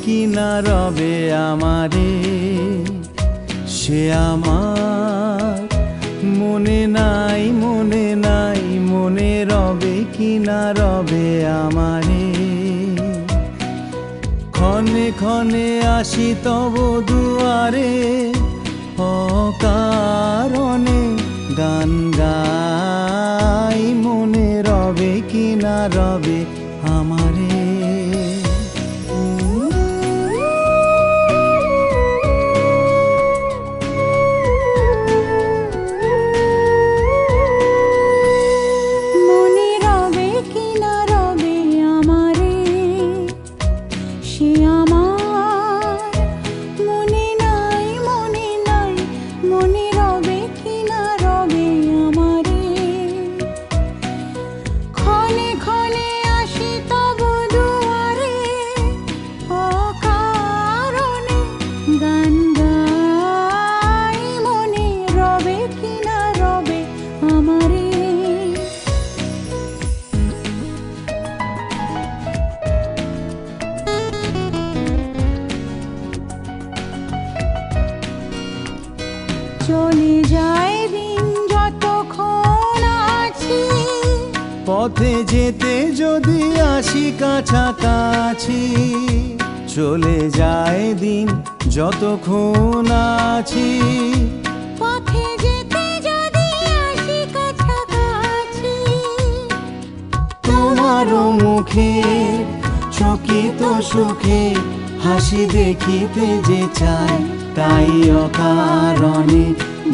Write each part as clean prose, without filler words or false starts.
কি না রবে আমারে, সে আমার মনে নাই, মনে নাই, মনে রবে কি না রবে আমারে। ক্ষণে ক্ষণে আসি তব দুয়ারে, অকারণে গান গাই, মনে রবে কি না রবে আমারে। চলে যায় দিন যতক্ষণ আছি, পথে যেতে যদি আসি কাছাকাছি। চলে যায় দিন যতক্ষণ আছি, পথে যেতে যদি আসি কাছাকাছি। তোমারও মুখে চকিত সুখে হাসি দেখিতে যে চাই, তাই অকারণে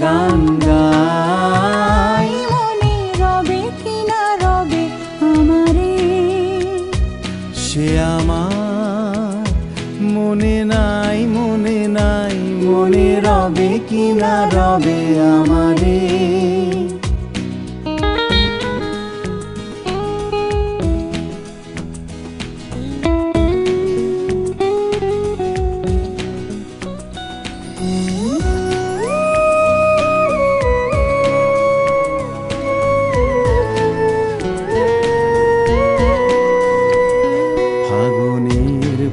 গান গাই, মনে রবে কি না রবে আমারে। সে আমার মনে নাই, মনে নাই, মনে রবে কি না রবে আমারে।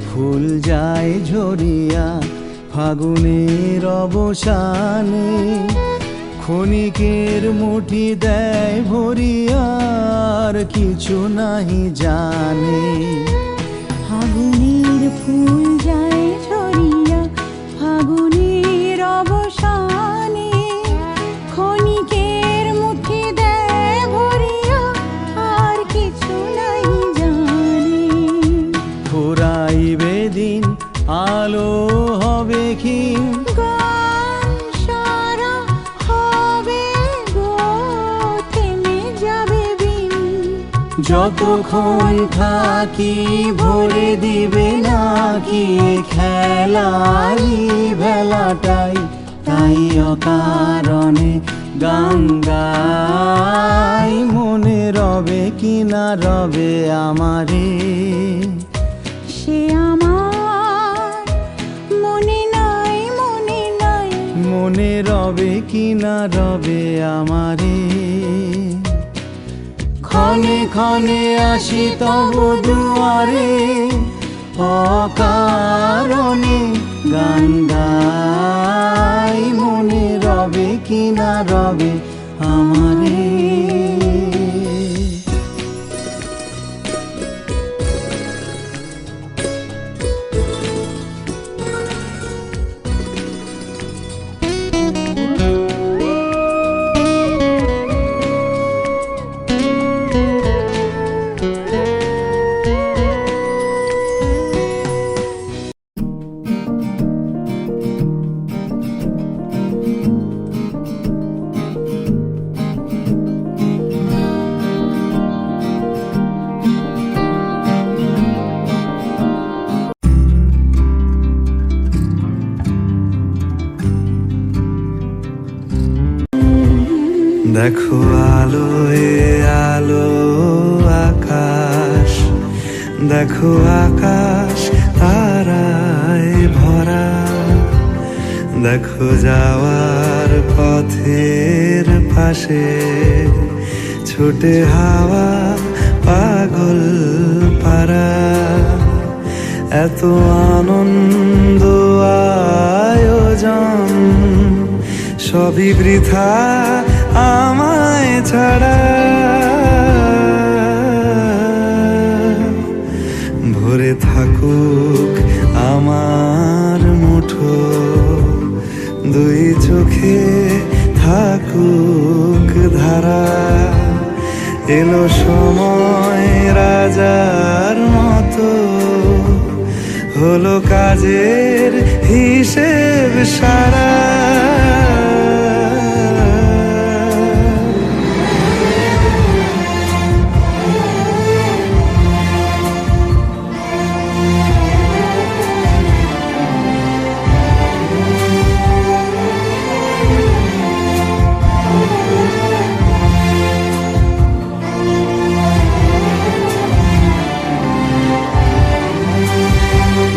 ফুল যায় ঝরিয়া ফাগুনের অবসানে, ক্ষণিকের মুঠি দেয় ভরিয়া, আর কিছু নাহি জানে। ফাগুনের ফুল যায় ঝরিয়া ফাগুনের অবসানে, ক্ষণিকের মুঠি দেয় ভরিয়া, আর কিছু নাই জানে। ফুরাইবে দিন আলো হবে ক্ষীণ, গান সারা হবে গো, থেমে যাবে বিন। যতক্ষণ থাকি ভরে দিবে নাকি খেলাই ভেলাটাই, তাই অকারণে গান গাই, মনে রবে কি না রবে আমারে। সে আমার মনে নাই, মনে নাই, মনে রবে কি না রবে আমারে। ক্ষণে ক্ষণে আসি তব দুয়ারে, অকারণে গান গাই, মনে রবে কি না রবে আমারে। দেখো আলোয় আলো আকাশ, দেখো আকাশ তারায় ভরা, দেখো যাওয়ার পথের পাশে ছুটে হাওয়া পাগল পারা। এত আনন্দ আয়োজন সবই বৃথা আমায় ছাড়া। ভরে থাকুক আমার মুঠো, দুই চোখে থাকুক ধারা। এলো সময় রাজার মতো, হলো কাজের হিসেব সারা।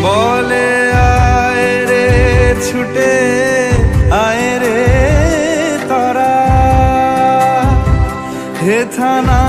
বলে আয় রে ছুটে আয় রে তারা, হেথা না